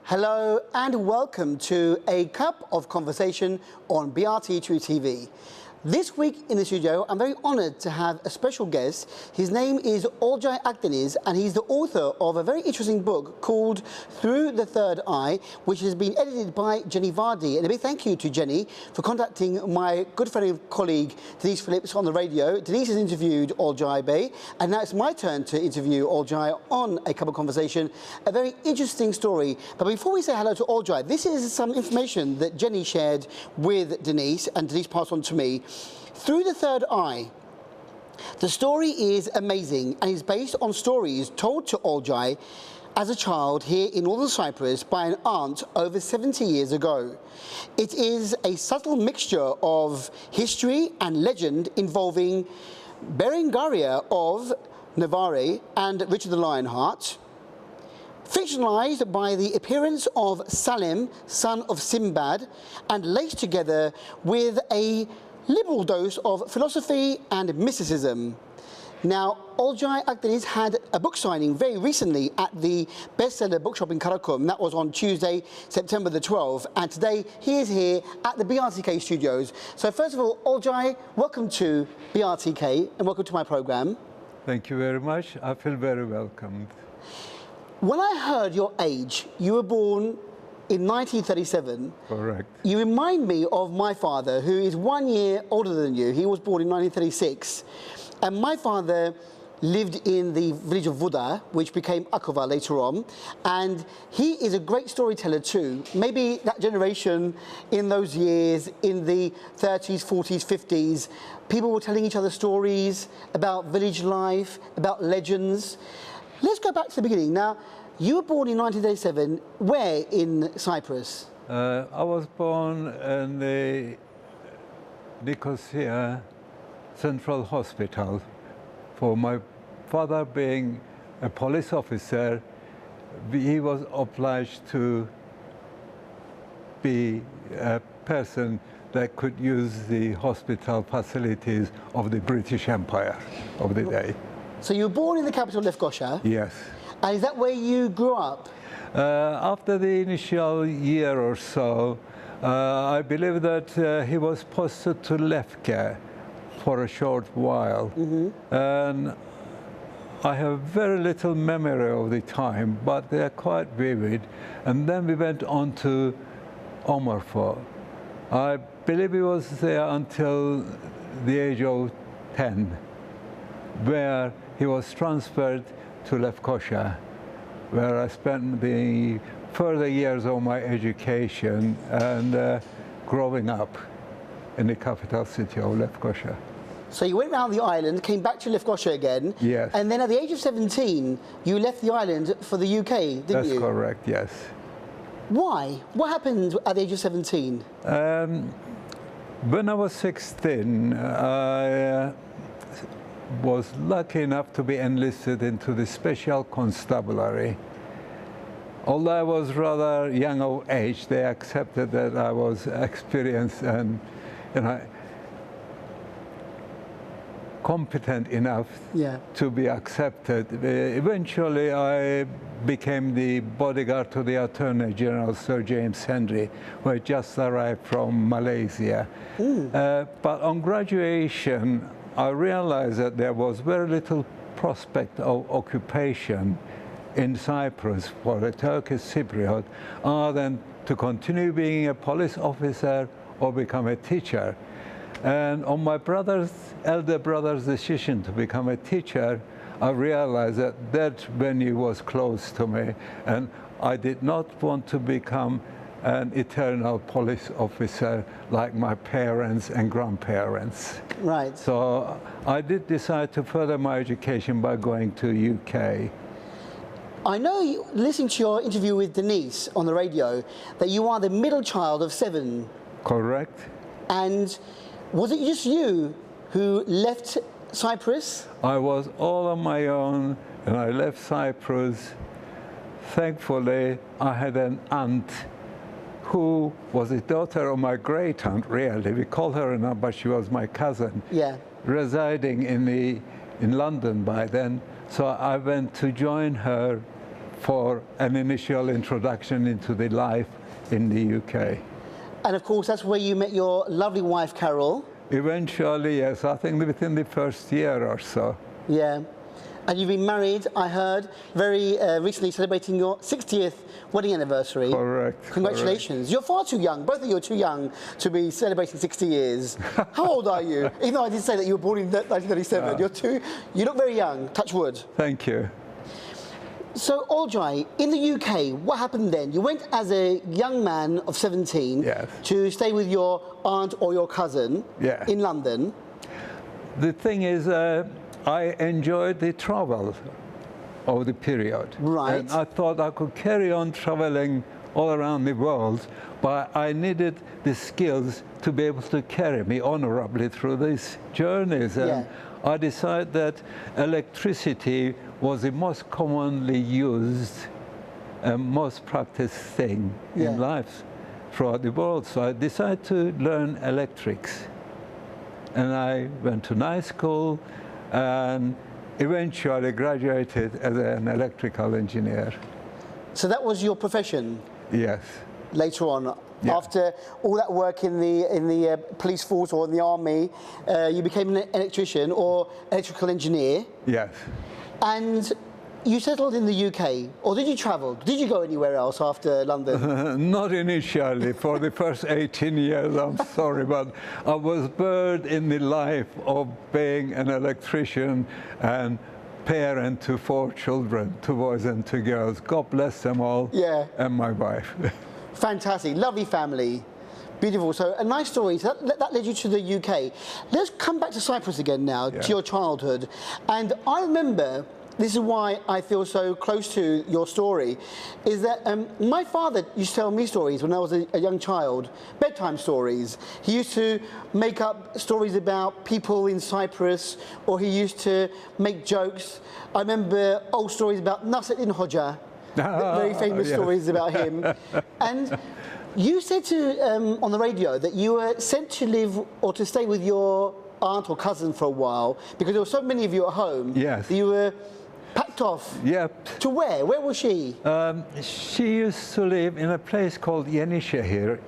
Hello and welcome to A Cup of Conversation on BRT2 TV. This week in the studio, I'm very honoured to have a special guest. His name is Olcay Akdeniz, and he's the author of a very interesting book called Through the Third Eye, which has been edited by Jenny Vardy. And a big thank you to Jenny for contacting my good friend and colleague Denise Phillips on the radio. Denise has interviewed Olcay Bey, and now it's my turn to interview Olcay on A Cup of Conversation. A very interesting story. But before we say hello to Olcay, this is some information that Jenny shared with Denise, and Denise passed on to me. Through the Third Eye. The story is amazing and is based on stories told to Olcay as a child here in northern Cyprus by an aunt over 70 years ago. It is a subtle mixture of history and legend involving Berengaria of Navarre and Richard the Lionheart, fictionalized by the appearance of Salim, son of Sinbad, and laced together with a liberal dose of philosophy and mysticism. Now, Olcay Akdeniz had a book signing very recently at the bestseller bookshop in Karakum. That was on Tuesday, September the 12th. And today he is here at the BRTK studios. So first of all, Olcay, welcome to BRTK and welcome to my program. Thank you very much. I feel very welcomed. When I heard your age, you were born in 1937. Correct. You remind me of my father, who is 1 year older than you. He was born in 1936. And my father lived in the village of Vuda, which became Akova later on. And he is a great storyteller too. Maybe that generation in those years, in the 30s, 40s, 50s, people were telling each other stories about village life, about legends. Let's go back to the beginning. Now, you were born in 1937. Where in Cyprus? I was born in the Nicosia Central Hospital. For my father being a police officer, he was obliged to be a person that could use the hospital facilities of the British Empire of the day. So you were born in the capital, Lefkoşa? Yes. And is that where you grew up? After the initial year or so, I believe that he was posted to Lefke for a short while. Mm-hmm. And I have very little memory of the time, but they are quite vivid. And then we went on to Omorfo. I believe he was there until the age of 10, where he was transferred to Lefkoşa, where I spent the further years of my education and growing up in the capital city of Lefkoşa. So you went around the island, came back to Lefkoşa again. Yes. And then at the age of 17, you left the island for the UK, didn't you? That's correct, yes. Why? What happened at the age of 17? When I was 16, I was lucky enough to be enlisted into the special constabulary. Although I was rather young of age, they accepted that I was experienced and, competent enough to be accepted. Eventually, I became the bodyguard to the Attorney General, Sir James Henry, who had just arrived from Malaysia. But on graduation, I realized that there was very little prospect of occupation in Cyprus for a Turkish Cypriot other than to continue being a police officer or become a teacher. And on my elder brother's decision to become a teacher, I realized that that venue was close to me, and I did not want to become an eternal police officer like my parents and grandparents. Right. So I did decide to further my education by going to UK. I know, listening to your interview with Denise on the radio, that you are the middle child of 7. Correct. And was it just you who left Cyprus? I was all on my own, and I left Cyprus. Thankfully, I had an aunt who was the daughter of my great aunt, really. We called her an aunt, but she was my cousin. Yeah. Residing in London by then. So I went to join her for an initial introduction into the life in the UK. And of course, that's where you met your lovely wife, Carol. Eventually, yes, I think within the first year or so. Yeah. And you've been married, I heard, very recently, celebrating your 60th wedding anniversary. Correct. Congratulations. Correct. You're far too young. Both of you are too young to be celebrating 60 years. How old are you? Even though I did say that you were born in 1937. You look very young. Touch wood. Thank you. So, Olcay, in the UK, what happened then? You went as a young man of 17 Yes. to stay with your aunt or your cousin in London. The thing is, I enjoyed the travel of the period. Right. And I thought I could carry on traveling all around the world, but I needed the skills to be able to carry me honorably through these journeys. And I decided that electricity was the most commonly used and most practiced thing in life throughout the world. So I decided to learn electrics. And I went to night school and eventually graduated as an electrical engineer. So that was your profession? Yes. Later on, after all that work in the police force or in the army, you became an electrician or electrical engineer. Yes. And you settled in the UK, or did you travel? Did you go anywhere else after London? Not initially. For the first 18 years, I'm sorry, but I was buried in the life of being an electrician and parent to 4 children, 2 boys and 2 girls. God bless them all, and my wife. Fantastic, lovely family. Beautiful. So a nice story. So that led you to the UK. Let's come back to Cyprus again now, to your childhood. And I remember, this is why I feel so close to your story, is that my father used to tell me stories when I was a young child, bedtime stories. He used to make up stories about people in Cyprus, or he used to make jokes. I remember old stories about Nasreddin Hoxha, very famous stories about him. And you said on the radio that you were sent to live or to stay with your aunt or cousin for a while because there were so many of you at home. Yes. That you were packed off. Yep. To where? Where was she? She used to live in a place called Yenishehir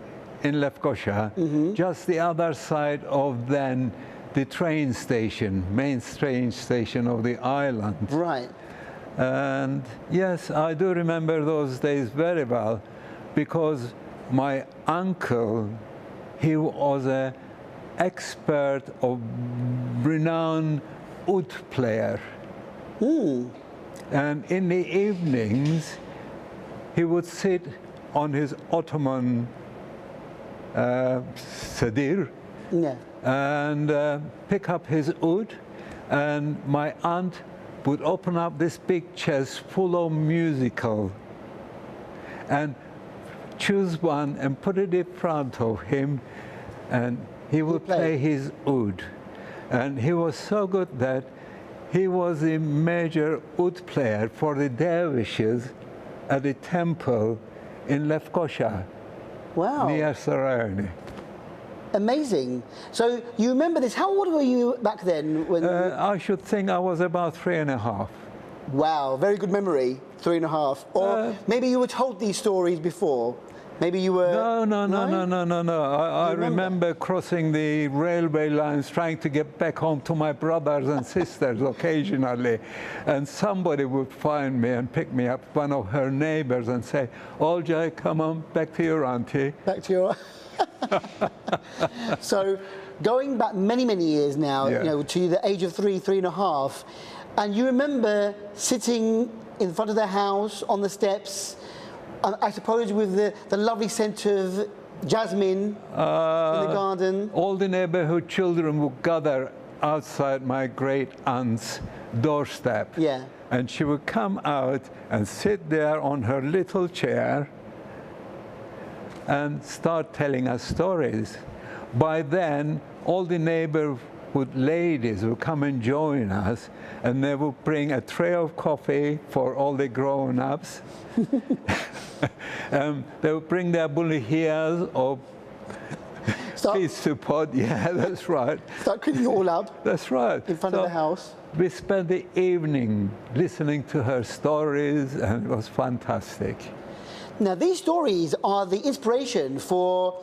in Lefkoşa, just the other side of then the train station, main train station of the island. Right. And yes, I do remember those days very well because my uncle, he was an expert of renowned oud player. And in the evenings, he would sit on his Ottoman sedir and pick up his oud, and my aunt would open up this big chest full of musical and choose one and put it in front of him, and he would play his oud. And he was so good that he was a major oud player for the dervishes at the temple in Lefkoşa, near Sarayani. Amazing. So you remember this. How old were you back then? When I should think I was about 3.5. Wow, very good memory, 3.5. Or maybe you were told these stories before. Maybe you were... No. I remember crossing the railway lines, trying to get back home to my brothers and sisters occasionally. And somebody would find me and pick me up, one of her neighbors, and say, Olcay, come on, back to your auntie. Back to your... So going back many, many years now, you know, to the age of 3.5, and you remember sitting in front of their house on the steps, I suppose with the lovely scent of jasmine in the garden. All the neighborhood children would gather outside my great aunt's doorstep. Yeah. And she would come out and sit there on her little chair and start telling us stories. By then, all the neighborhood ladies would come and join us, and they would bring a tray of coffee for all the grown-ups. They would bring their bulihiyas or Feast to pot, yeah, that's right. Start cleaning it all up That's right. in front of the house. We spent the evening listening to her stories, and it was fantastic. Now, these stories are the inspiration for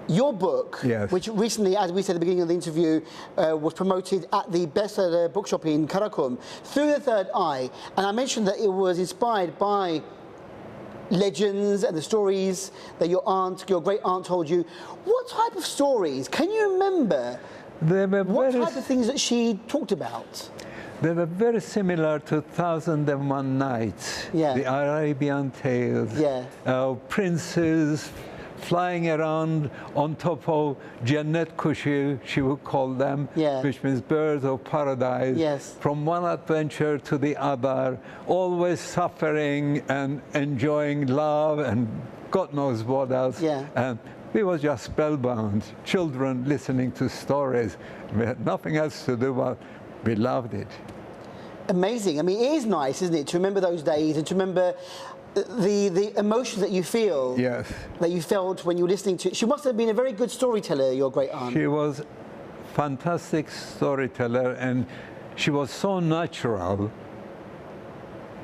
your book, Yes. which recently, as we said at the beginning of the interview, was promoted at the bestseller bookshop in Karakum, Through the Third Eye. And I mentioned that it was inspired by legends and the stories that your great aunt told you. What type of stories? Can you remember what type of things that she talked about? They were very similar to Thousand and One Nights, Yeah. the Arabian tales, Yeah. princes flying around on top of Jannat Kushi, she would call them, Yeah. which means birds of paradise, Yes. from one adventure to the other, always suffering and enjoying love and God knows what else. Yeah. And we were just spellbound, children listening to stories. We had nothing else to do, but we loved it. Amazing. I mean, it is nice, isn't it, to remember those days and to remember the emotions that you feel, Yes. that you felt when you were listening to. She must have been a very good storyteller, your great aunt. She was fantastic storyteller, and she was so natural.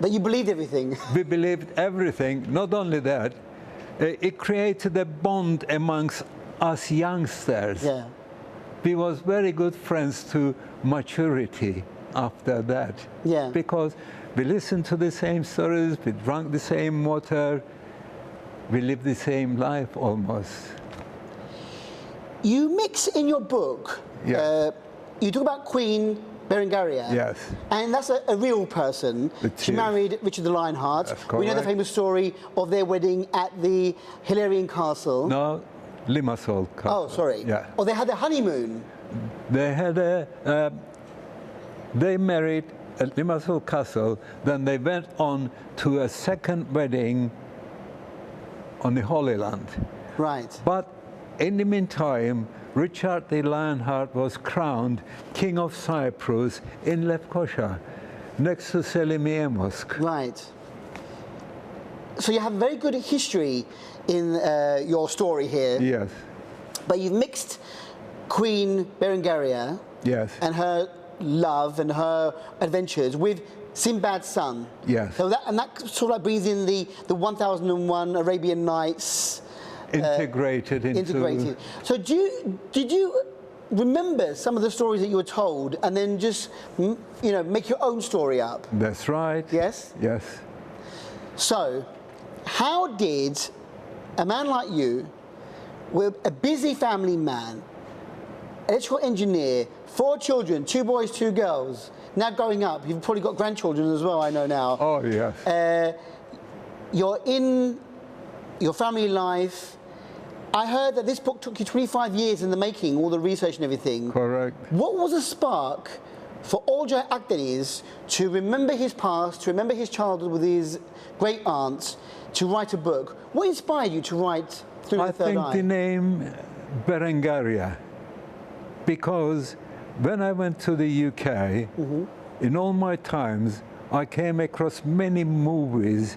That you believed everything. We believed everything. Not only that, it created a bond amongst us youngsters. Yeah. We was very good friends to maturity after that. Yeah. Because we listened to the same stories, we drank the same water, we lived the same life almost. You mix in your book, Yeah. you talk about Queen Berengaria. Yes. And that's a real person. She is. married Richard the Lionheart. That's We know the correct. famous story of their wedding at the Hilarion Castle. No, Limassol Castle. Oh, sorry. Yeah. Or they had a honeymoon. They had they married at Limassol Castle, then they went on to a second wedding on the Holy Land. Right. But in the meantime, Richard the Lionheart was crowned King of Cyprus in Lefkoşa, next to Selimiye Mosque. Right. So you have very good history in your story here. Yes, But you've mixed Queen Berengaria yes, and her love and her adventures with Sinbad's son. yes. So that sort of like brings in the 1001 Arabian Nights. Integrated into... Integrated. So did you remember some of the stories that you were told and then just make your own story up? That's right. Yes? Yes. So how did a man like you, with a busy family man, electrical engineer, 4 children, 2 boys, 2 girls, now growing up, you've probably got grandchildren as well, I know now. Oh, yes. You're in your family life. I heard that this book took you 25 years in the making, all the research and everything. Correct. What was the spark for Olcay Akdeniz to remember his past, to remember his childhood with his great aunts, to write a book? What inspired you to write Through the Third Eye? I think the name Berengaria, because when I went to the UK, in all my times, I came across many movies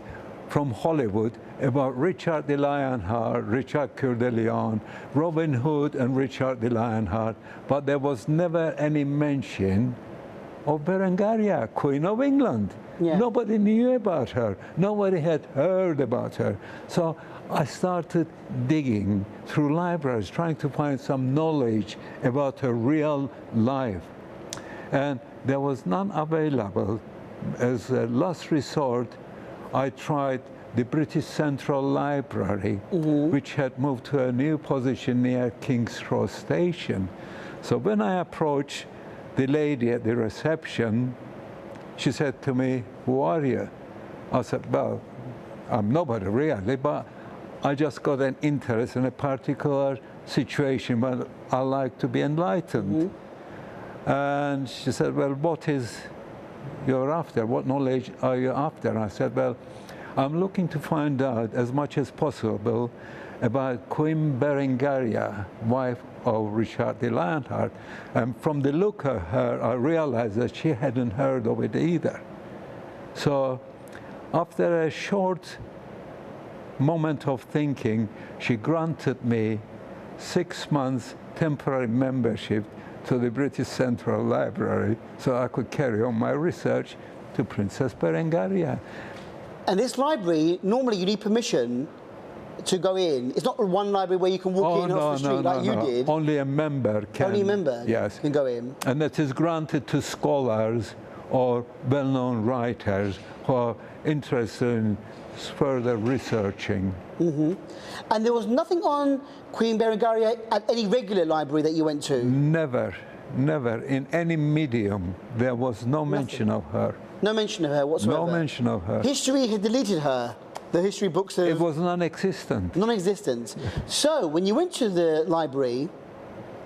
from Hollywood about Richard the Lionheart, Richard Coeur de Lion, Robin Hood and Richard the Lionheart, but there was never any mention of Berengaria, Queen of England. Yeah. Nobody knew about her. Nobody had heard about her. So I started digging through libraries, trying to find some knowledge about her real life. And there was none available. As a last resort, I tried the British Central Library, which had moved to a new position near King's Cross Station. So when I approached the lady at the reception, she said to me, "Who are you?" I said, "Well, I'm nobody really, but I just got an interest in a particular situation, but I like to be enlightened." And she said, "Well, what is you're after? What knowledge are you after?" And I said, "Well, I'm looking to find out as much as possible about Queen Berengaria, wife of Richard the Lionheart." And from the look of her, I realized that she hadn't heard of it either. So after a short moment of thinking, she granted me 6 months temporary membership to the British Central Library so I could carry on my research to Princess Berengaria. And this library, normally you need permission to go in. It's not one library where you can walk in off the street like you did. Only a member can. Only a member yes. can go in. And that is granted to scholars or well-known writers who are interested in further researching. Mm-hmm. And there was nothing on Queen Berengaria at any regular library that you went to? Never, never. In any medium, there was no mention of her. No mention of her whatsoever? No mention of her. History had deleted her. The history books have... It was non-existent. Non-existent. So, when you went to the library,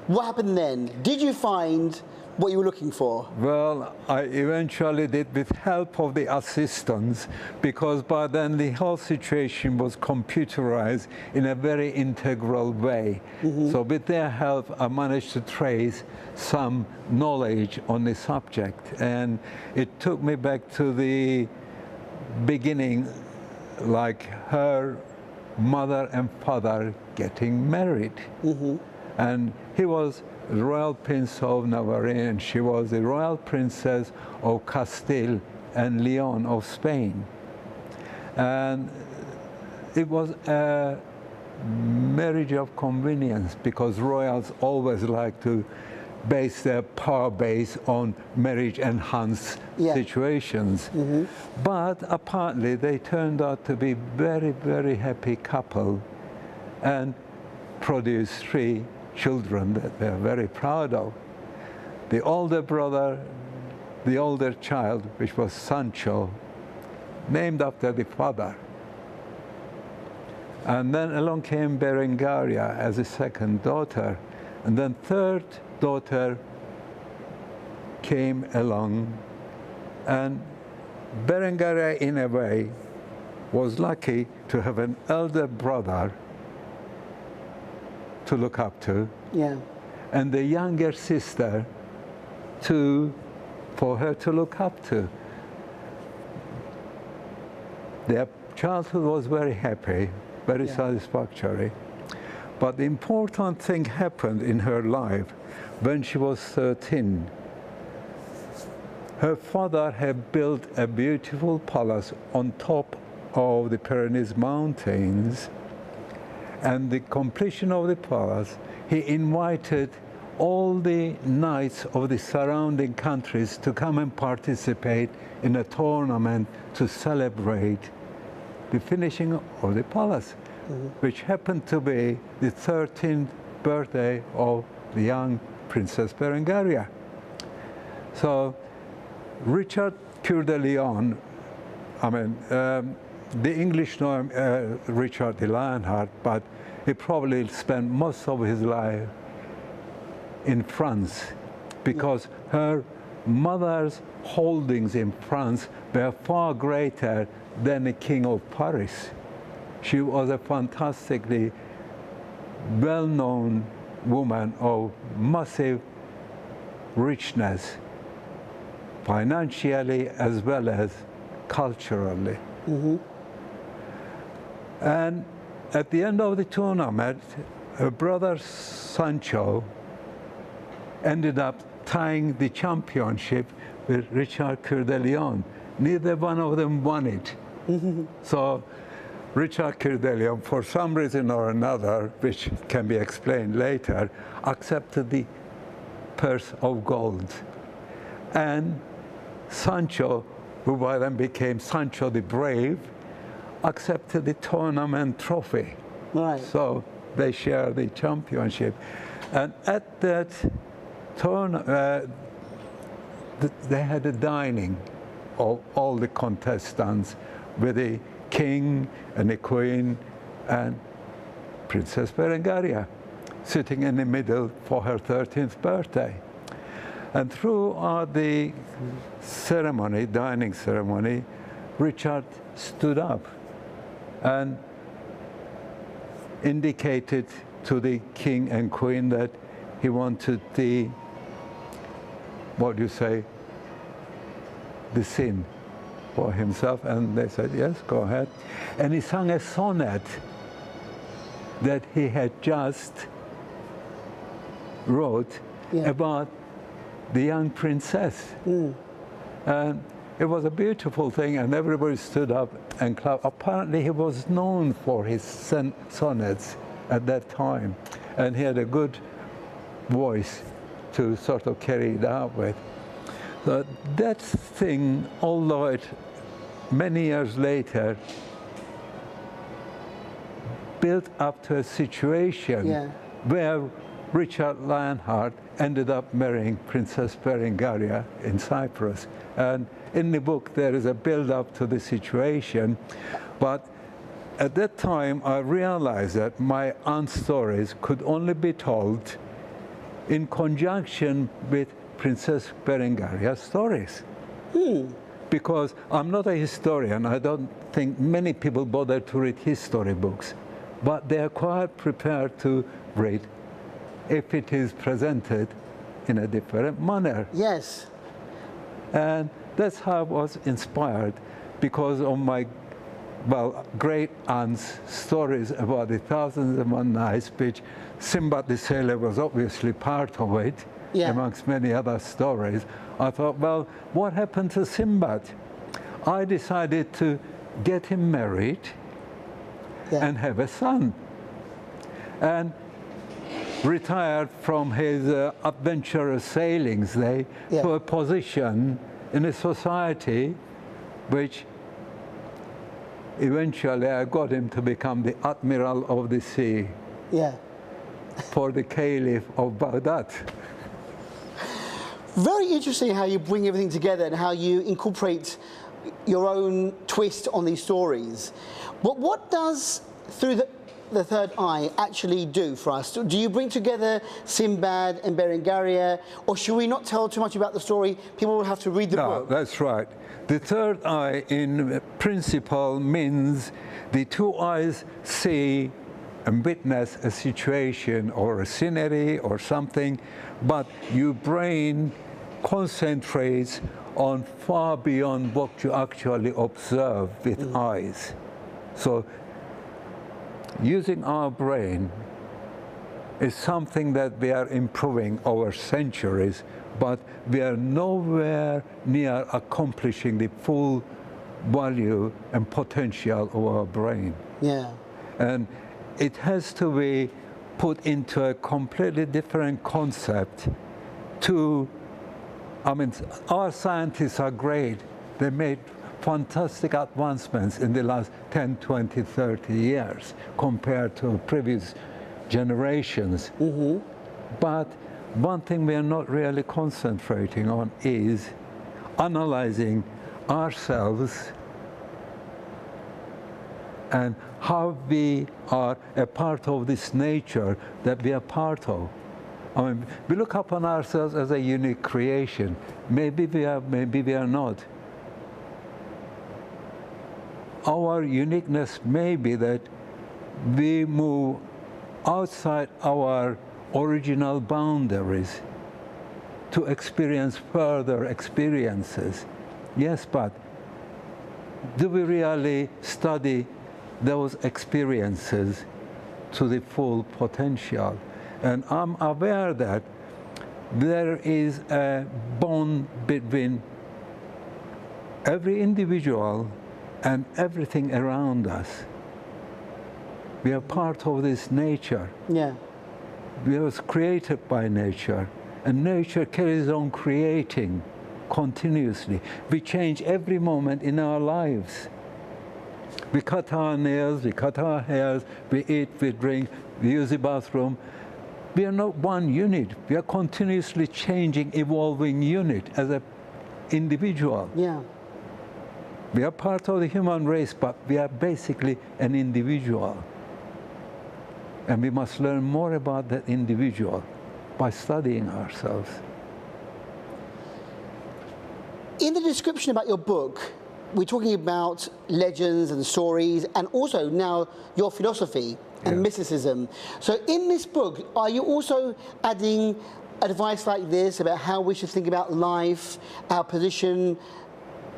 what happened then? Did you find what you were looking for? Well, I eventually did with help of the assistants, because by then the whole situation was computerized in a very integral way. Mm-hmm. So with their help, I managed to trace some knowledge on the subject. And it took me back to the beginning, like her mother and father getting married. Mm-hmm. And he was the Royal Prince of Navarre, and she was the Royal Princess of Castile and Leon of Spain. And it was a marriage of convenience, because royals always like to base their power base on marriage-enhanced situations. Mm-hmm. But apparently they turned out to be very, very happy couple and produced 3 children that they're very proud of. The older brother, the older child, which was Sancho, named after the father. And then along came Berengaria as a second daughter. And then third daughter came along. And Berengaria, in a way, was lucky to have an elder brother to look up to, and the younger sister for her to look up to. Their childhood was very happy, very satisfactory. But the important thing happened in her life when she was 13. Her father had built a beautiful palace on top of the Pyrenees Mountains. And the completion of the palace, he invited all the knights of the surrounding countries to come and participate in a tournament to celebrate the finishing of the palace, which happened to be the 13th birthday of the young Princess Berengaria. So Richard Coeur de Lion, the English know him Richard the Lionheart, but he probably spent most of his life in France, because her mother's holdings in France were far greater than the King of Paris. She was a fantastically well-known woman of massive richness, financially as well as culturally. Mm-hmm. And at the end of the tournament, her brother Sancho ended up tying the championship with Richard Coeur de Lion. Neither one of them won it. Mm-hmm. So Richard Coeur de Lion, for some reason or another, which can be explained later, accepted the purse of gold. And Sancho, who by then became Sancho the Brave, accepted the tournament trophy. Right. So they share the championship. And at that tournament, they had a dining of all the contestants with the king and the queen and Princess Berengaria sitting in the middle for her 13th birthday. And throughout the ceremony, dining ceremony, Richard stood up and indicated to the king and queen that he wanted the, what do you say, the scene for himself. And they said, yes, go ahead. And he sang a sonnet that he had just wrote Yeah. about the young princess. And it was a beautiful thing, and everybody stood up and clapped. Apparently, he was known for his sonnets at that time, and he had a good voice to sort of carry it out with. So that thing, although it many years later built up to a situation where Richard Lionheart ended up marrying Princess Berengaria in Cyprus. And in the book, there is a build-up to the situation. But at that time, I realized that my aunt's stories could only be told in conjunction with Princess Berengaria's stories. Because I'm not a historian. I don't think many people bother to read history books. But they are quite prepared to read if it is presented in a different manner. Yes. And that's how I was inspired, because of my, well, great aunt's stories about the Thousands and One Nights, which Sinbad the Sailor was obviously part of it, amongst many other stories. I thought, well, what happened to Sinbad? I decided to get him married and have a son. And retired from his adventurous sailings to a position in a society which eventually I got him to become the Admiral of the Sea for the Caliph of Baghdad. Very interesting how you bring everything together and how you incorporate your own twist on these stories. But what does Through the Third Eye actually do for us? Do you bring together Sinbad and Berengaria, or should we not tell too much about the story? People will have to read the book. No, that's right. The third eye in principle means the two eyes see and witness a situation or a scenery or something, but your brain concentrates on far beyond what you actually observe with eyes. So using our brain is something that we are improving over centuries, but we are nowhere near accomplishing the full value and potential of our brain. And it has to be put into a completely different concept to, I mean, our scientists are great. They made fantastic advancements in the last 10, 20, 30 years compared to previous generations. But one thing we are not really concentrating on is analyzing ourselves and how we are a part of this nature that we are part of. I mean, we look upon ourselves as a unique creation. Maybe we are, maybe we are not. Our uniqueness may be that we move outside our original boundaries to experience further experiences. Yes, but do we really study those experiences to the full potential? And I'm aware that there is a bond between every individual and everything around us. We are part of this nature. We were created by nature, and nature carries on creating continuously. We change every moment in our lives. We cut our nails, we cut our hairs, we eat, we drink, we use the bathroom. We are not one unit. We are continuously changing, evolving unit as an individual. We are part of the human race, but we are basically an individual. And we must learn more about that individual by studying ourselves. In the description about your book, we're talking about legends and stories, and also now your philosophy and mysticism. So in this book, are you also adding advice like this about how we should think about life, our position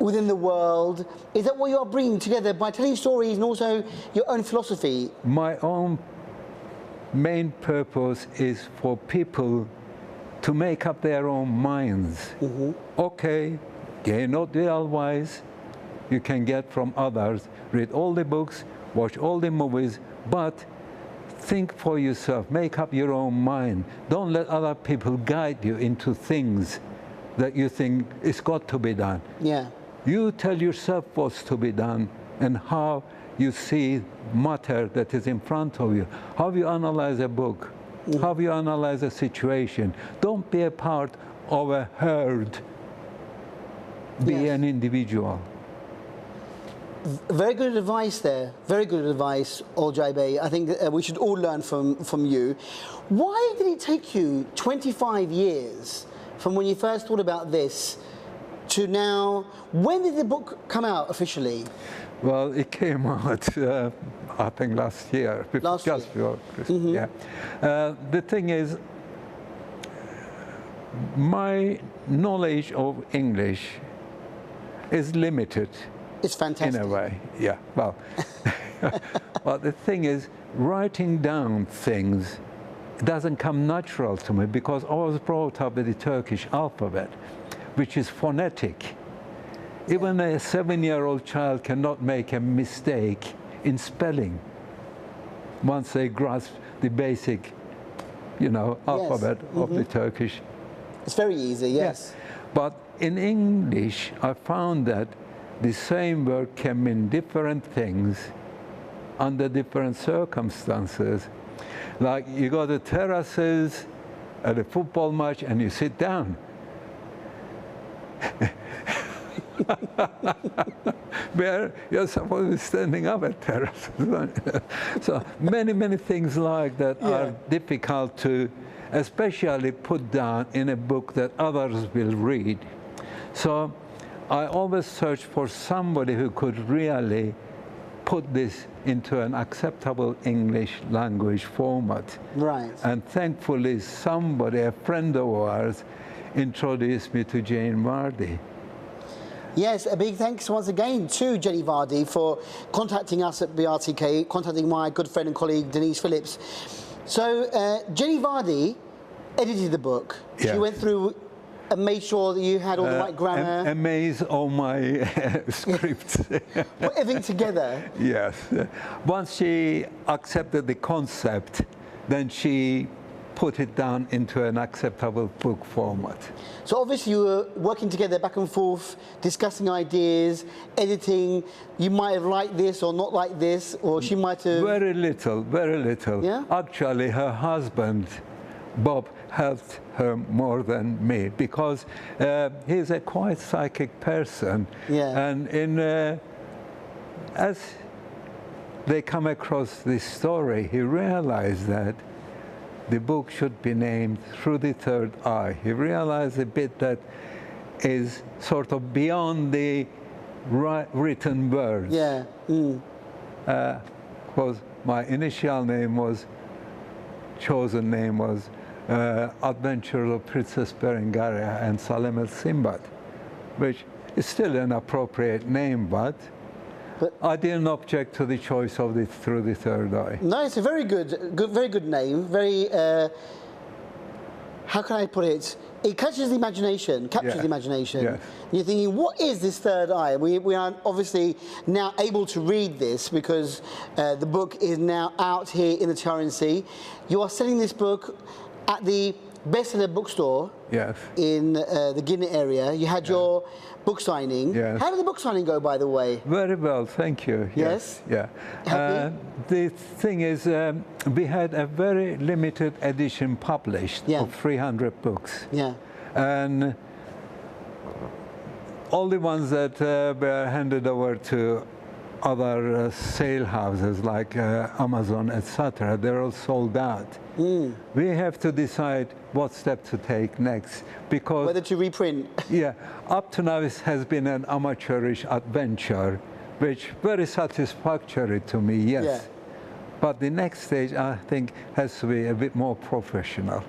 within the world? Is that what you are bringing together by telling stories and also your own philosophy? My own main purpose is for people to make up their own minds. Okay, you're not real wise, you can get from others, read all the books, watch all the movies, but think for yourself, make up your own mind. Don't let other people guide you into things that you think it's got to be done. Yeah. You tell yourself what's to be done and how you see matter that is in front of you, how you analyze a book, how you analyze a situation. Don't be a part of a herd. Be an individual. Very good advice there. Very good advice, Olcay Bey. I think we should all learn from you. Why did it take you 25 years from when you first thought about this to now? When did the book come out officially? Well, it came out, I think, last year. Last just year. before Christmas. Yeah. The thing is, my knowledge of English is limited. It's fantastic. In a way, yeah. Well, but the thing is, writing down things doesn't come natural to me because I was brought up with the Turkish alphabet, which is phonetic. Even a 7-year-old child cannot make a mistake in spelling once they grasp the basic, alphabet of the Turkish. It's very easy, yes. But in English, I found that the same word can mean different things under different circumstances. Like you go to terraces at a football match and you sit down. Where you're supposed to be standing up at terraces. So many things like that are difficult to especially put down in a book that others will read. So I always search for somebody who could really put this into an acceptable English language format. Right. And thankfully somebody, a friend of ours, introduced me to Jane Vardy. Yes, a big thanks once again to Jenny Vardy for contacting us at BRTK, contacting my good friend and colleague Denise Phillips. So Jenny Vardy edited the book. Yes. She went through and made sure that you had all the right grammar. Amaze all my scripts. Put everything together. Yes. Once she accepted the concept, then she put it down into an acceptable book format. So obviously you were working together back and forth, discussing ideas, editing. You might have liked this or not liked this, or she might have... Very little, very little. Yeah? Actually, her husband, Bob, helped her more than me because he's a quite psychic person. Yeah. And as they come across this story, he realized that the book should be named Through the Third Eye. He realized a bit that is sort of beyond the written words. Yeah. Because my initial name was, chosen name was Adventures of Princess Berengaria and Salem el Simbad, which is still an appropriate name, but I didn't object to the choice of the Through the Third Eye. No, it's a very good name. Very, how can I put it? It catches the imagination, captures the imagination. Yes. You're thinking, what is this third eye? We are obviously now able to read this because the book is now out here in the Tyrone Sea. You are selling this book at the bestseller bookstore in the Guinea area. You had your book signing. Yes. How did the book signing go, by the way? Very well, thank you. Yes? Yeah. Happy? The thing is, we had a very limited edition published of 300 books. Yeah. And all the ones that were handed over to other sale houses like Amazon, etc., they're all sold out. We have to decide what step to take next because whether to reprint. Up to now it has been an amateurish adventure, which very satisfactory to me, yes. Yeah. But the next stage, I think, has to be a bit more professional.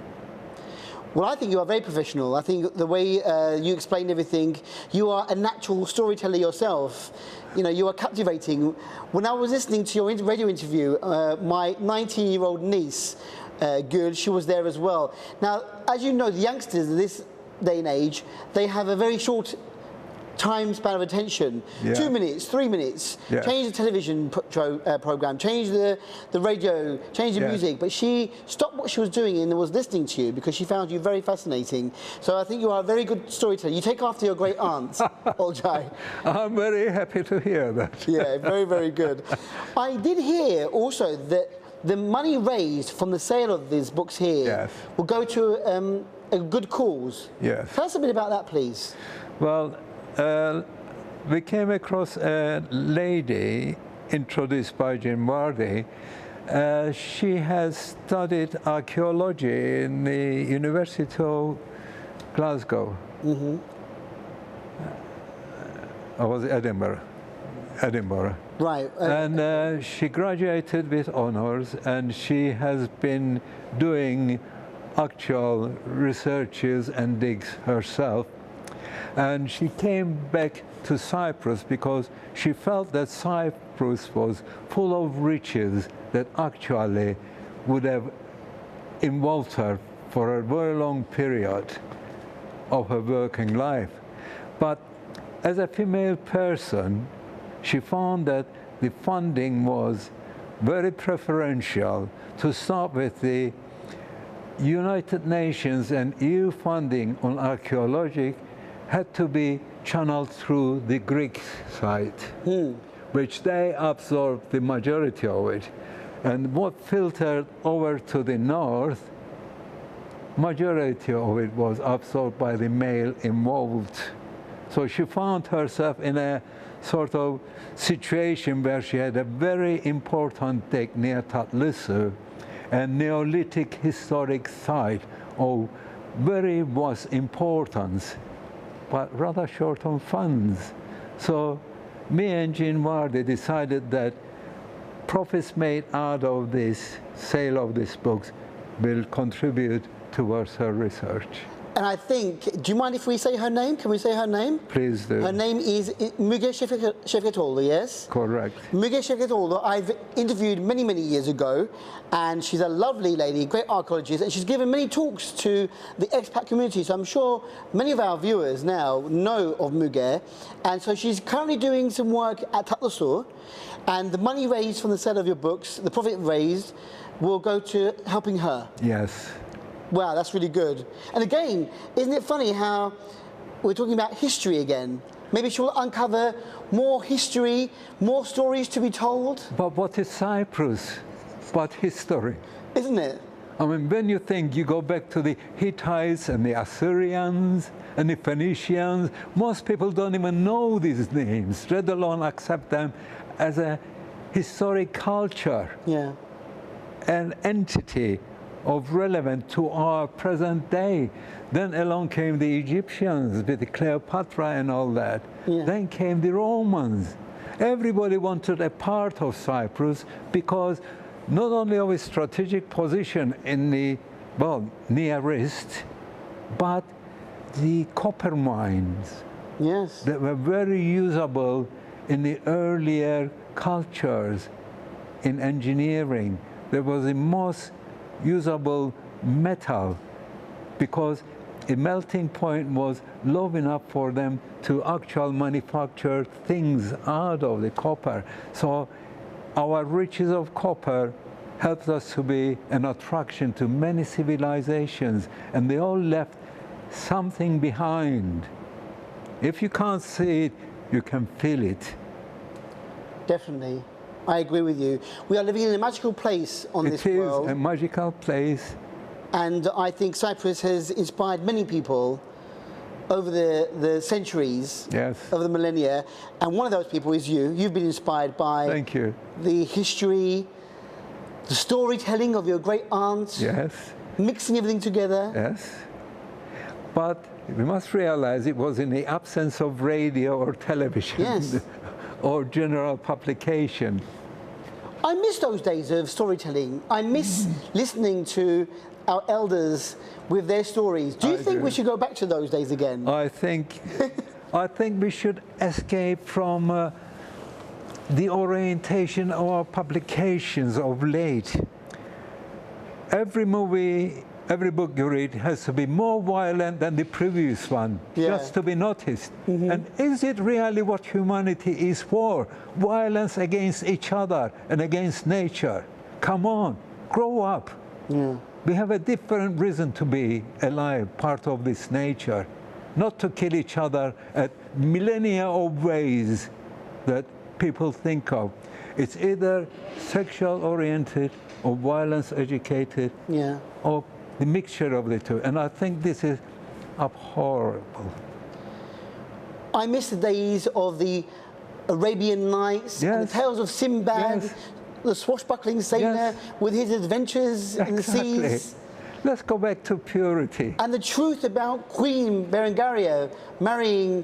Well, I think you are very professional. I think the way you explain everything, you are a natural storyteller yourself. You know, you are captivating. When I was listening to your radio interview, my 19-year-old niece, Gül, she was there as well. Now, as you know, the youngsters in this day and age, they have a very short time span of attention. Yeah. 2 minutes, 3 minutes. Yeah. Change the television program, change the radio, change the Yeah. music. But she stopped what she was doing and was listening to you because she found you very fascinating. So I think you are a very good storyteller. You take after your great aunt, Olcay. I'm very happy to hear that. Yeah, very, very good. I did hear also that the money raised from the sale of these books here Yes. will go to a good cause. Yes. Tell us a bit about that, please. Well, we came across a lady introduced by Jim Vardy. She has studied archaeology in the University of Glasgow. Mm-hmm. Or was it Edinburgh? Edinburgh. Right. And she graduated with honors, and she has been doing actual researches and digs herself. And she came back to Cyprus because she felt that Cyprus was full of riches that actually would have involved her for a very long period of her working life. But as a female person, she found that the funding was very preferential. To start with, the United Nations and EU funding on archaeology had to be channeled through the Greek side, which they absorbed the majority of it. And what filtered over to the north, majority of it was absorbed by the male involved. So she found herself in a sort of situation where she had a very important dig near Tatlısu, a Neolithic historic site of very vast importance, but rather short on funds. So me and Jean Vardy decided that profits made out of this sale of these books will contribute towards her research. And I think, do you mind if we say her name? Can we say her name? Please do. Her name is Müge Şevketoğlu, yes? Correct. Müge Şevketoğlu, I've interviewed many, many years ago, and she's a lovely lady, great archaeologist, and she's given many talks to the expat community, so I'm sure many of our viewers now know of Müge. And so she's currently doing some work at Tatlısu, and the money raised from the sale of your books, the profit raised, will go to helping her. Yes. Wow, that's really good. And again, isn't it funny how we're talking about history again? Maybe she'll uncover more history, more stories to be told. But what is Cyprus but history? Isn't it? I mean, when you think, you go back to the Hittites and the Assyrians and the Phoenicians, most people don't even know these names, let alone accept them as a historic culture, Yeah. an entity of relevant to our present day. Then along came the Egyptians with the Cleopatra and all that. Yeah. Then came the Romans. Everybody wanted a part of Cyprus because not only of its strategic position in the, well, Near East, but the copper mines Yes. that were very usable in the earlier cultures in engineering. There was the most usable metal because a melting point was low enough for them to actually manufacture things out of the copper. So our riches of copper helped us to be an attraction to many civilizations, and they all left something behind. If you can't see it, you can feel it. Definitely. I agree with you. We are living in a magical place on this world. It is a magical place. And I think Cyprus has inspired many people over the centuries, Yes. over the millennia. And one of those people is you. You've been inspired by Thank you. the history, the storytelling of your great aunt, Yes. mixing everything together. Yes. But we must realize it was in the absence of radio or television. Yes. Or general publication. I miss those days of storytelling. I miss listening to our elders with their stories. Do you think we should go back to those days again? I think we should escape from the orientation of our publications of late. Every movie, every book you read has to be more violent than the previous one, just to be noticed. And is it really what humanity is for? Violence against each other and against nature. Come on, grow up. We have a different reason to be alive, part of this nature, not to kill each other at millennia of ways that people think of. It's either sexual oriented or violence educated, or the mixture of the two. And I think this is abhorrible. I miss the days of the Arabian Nights and the tales of Sinbad, the swashbuckling sailor with his adventures in the seas. Let's go back to purity. And the truth about Queen Berengaria marrying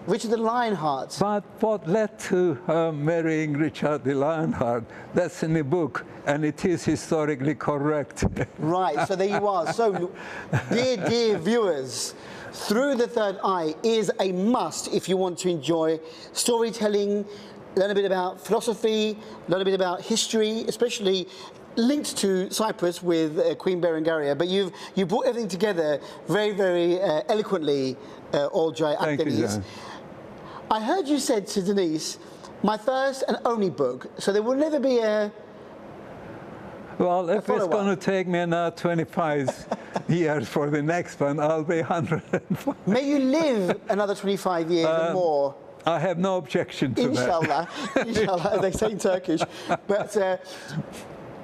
Richard the Lionheart. But what led to her marrying Richard the Lionheart, that's in the book, and it is historically correct. Right, so there you are. So, dear viewers, Through the Third Eye is a must if you want to enjoy storytelling, learn a bit about philosophy, learn a bit about history, especially linked to Cyprus with Queen Berengaria. But you brought everything together very, very eloquently, Olcay Akdeniz. I heard you said to Denise, my first and only book, so there will never be a... Well, if it's going to take me now 25 years for the next one, I'll be 105. May you live another 25 years and more. I have no objection to Inshallah. that. Inshallah, as they say in Turkish. But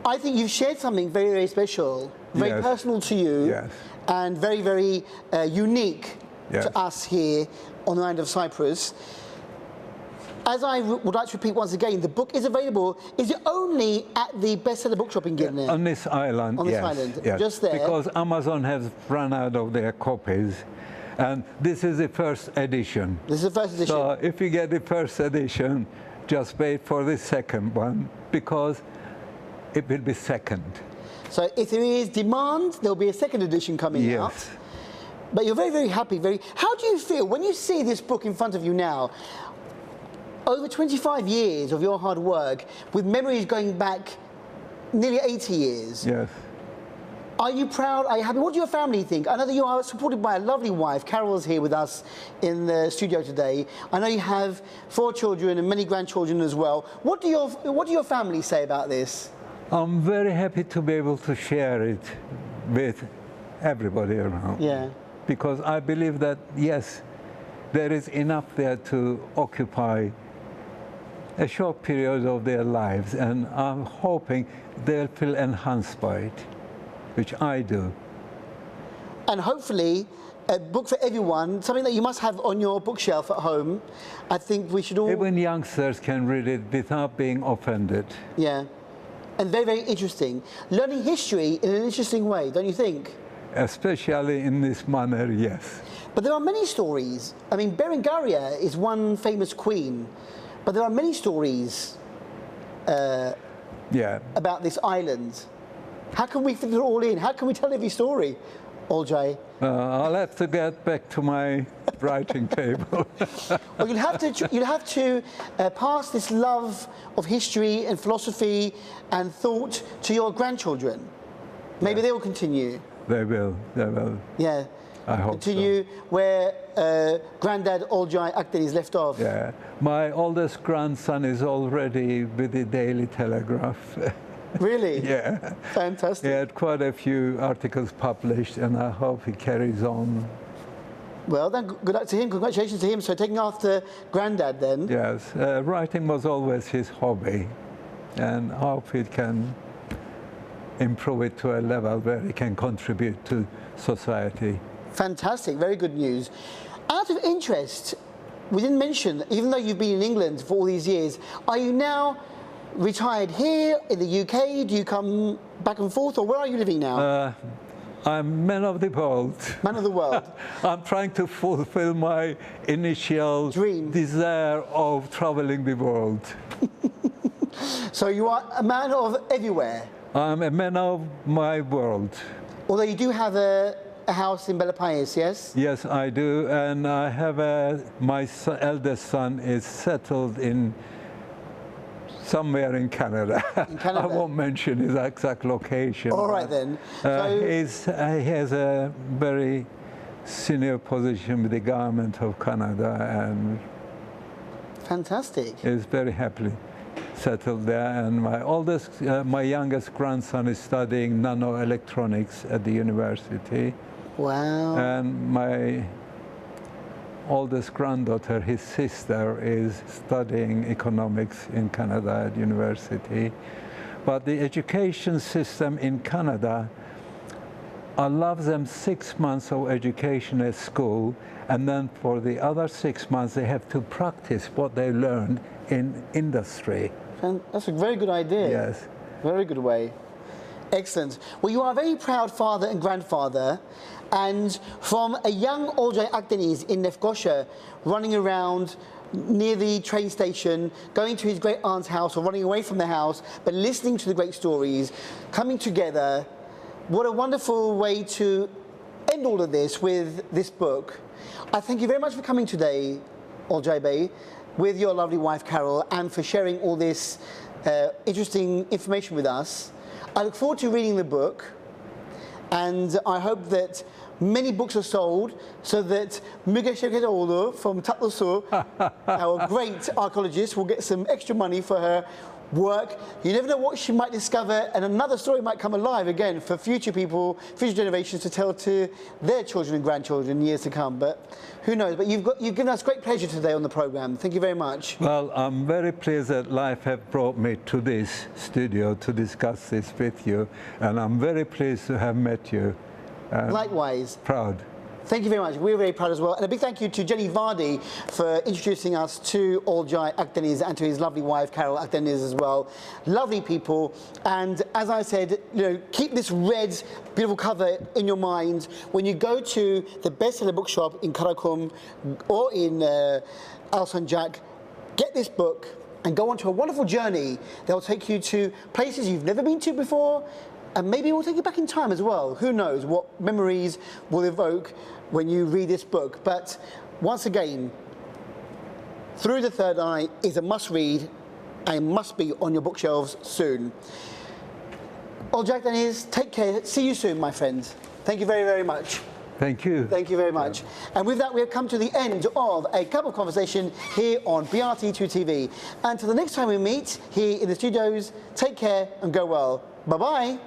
I think you've shared something very, very special, very personal to you, and very, very unique to us here on the island of Cyprus. As I would like to repeat once again, the book is available. Is it only at the bestseller bookshop in Girne? On this island, on this island, yes. Just there. Because Amazon has run out of their copies. And this is the first edition. This is the first edition. So if you get the first edition, just wait for the second one, because it will be second. So if there is demand, there'll be a second edition coming out. But you're very, very happy. How do you feel when you see this book in front of you now? Over 25 years of your hard work, with memories going back nearly 80 years. Yes. Are you proud? Are you happy? What do your family think? I know that you are supported by a lovely wife. Carol's here with us in the studio today. I know you have 4 children and many grandchildren as well. What do your family say about this? I'm very happy to be able to share it with everybody around. Yeah. Because I believe that, yes, there is enough there to occupy a short period of their lives, and I'm hoping they'll feel enhanced by it, which I do. And hopefully, a book for everyone, something that you must have on your bookshelf at home. I think we should all... Even youngsters can read it without being offended. Yeah. And very, very interesting. Learning history in an interesting way, don't you think? Especially in this manner, yes. But there are many stories. I mean, Berengaria is one famous queen, but there are many stories about this island. How can we fit it all in? How can we tell every story, Olcay? I'll have to get back to my writing table. Well, you'll have to pass this love of history and philosophy and thought to your grandchildren. Maybe they will continue. They will. Yeah. I hope continue where Granddad Olcay Akdeniz left off. Yeah. My oldest grandson is already with the Daily Telegraph. Really? Yeah. Fantastic. He had quite a few articles published, and I hope he carries on. Well, then, good luck to him. Congratulations to him. So taking after Granddad then. Yes. Writing was always his hobby, and I hope he can improve it to a level where he can contribute to society. Fantastic, very good news. Out of interest, we didn't mention, even though you've been in England for all these years, are you now retired here in the UK? Do you come back and forth, or where are you living now? I'm man of the world. Man of the world. I'm trying to fulfill my initial dream, desire of traveling the world. So you are a man of everywhere. I'm a man of my world. Although you do have a house in Belapayes, yes? Yes, I do, and I have my eldest son is settled in somewhere in Canada. In Canada? I won't mention his exact location. All right then. He has a very senior position with the government of Canada, and fantastic. is very happily settled there. And my youngest grandson is studying nanoelectronics at the university. Wow. And my oldest granddaughter, his sister, is studying economics in Canada at university. But the education system in Canada allows them 6 months of education at school, and then for the other 6 months they have to practice what they learned in industry. And that's a very good idea. Yes. Very good way. Excellent. Well, you are a very proud father and grandfather, and from a young Olcay Akdeniz in Lefkoşa, running around near the train station, going to his great aunt's house or running away from the house, but listening to the great stories, coming together. What a wonderful way to end all of this with this book. I thank you very much for coming today, Olcay Bey, with your lovely wife Carol, and for sharing all this interesting information with us. I look forward to reading the book, and I hope that many books are sold so that Müge Şevketoğlu from Tatlısu, our great archaeologist, will get some extra money for her work. You never know what she might discover, and another story might come alive again for future people, future generations to tell to their children and grandchildren in years to come. But who knows? But you've given us great pleasure today on the programme. Thank you very much. Well, I'm very pleased that life have brought me to this studio to discuss this with you, and I'm very pleased to have met you. Likewise. Proud. Thank you very much. We're very proud as well. And a big thank you to Jenny Vardy for introducing us to Olcay Akdeniz and to his lovely wife, Carol Akdeniz, as well. Lovely people. And as I said, keep this red, beautiful cover in your mind. When you go to the bestseller bookshop in Karakum or in Alsancak, get this book and go on to a wonderful journey that will take you to places you've never been to before, and maybe it will take you back in time as well. Who knows what memories will evoke when you read this book. But once again, Through the Third Eye is a must-read and must be on your bookshelves soon. Olcay Akdeniz, take care. See you soon, my friends. Thank you very, very much. Thank you. Thank you very much. And with that, we have come to the end of a cup of conversation here on BRT2 TV. And till the next time we meet here in the studios, take care and go well. Bye-bye.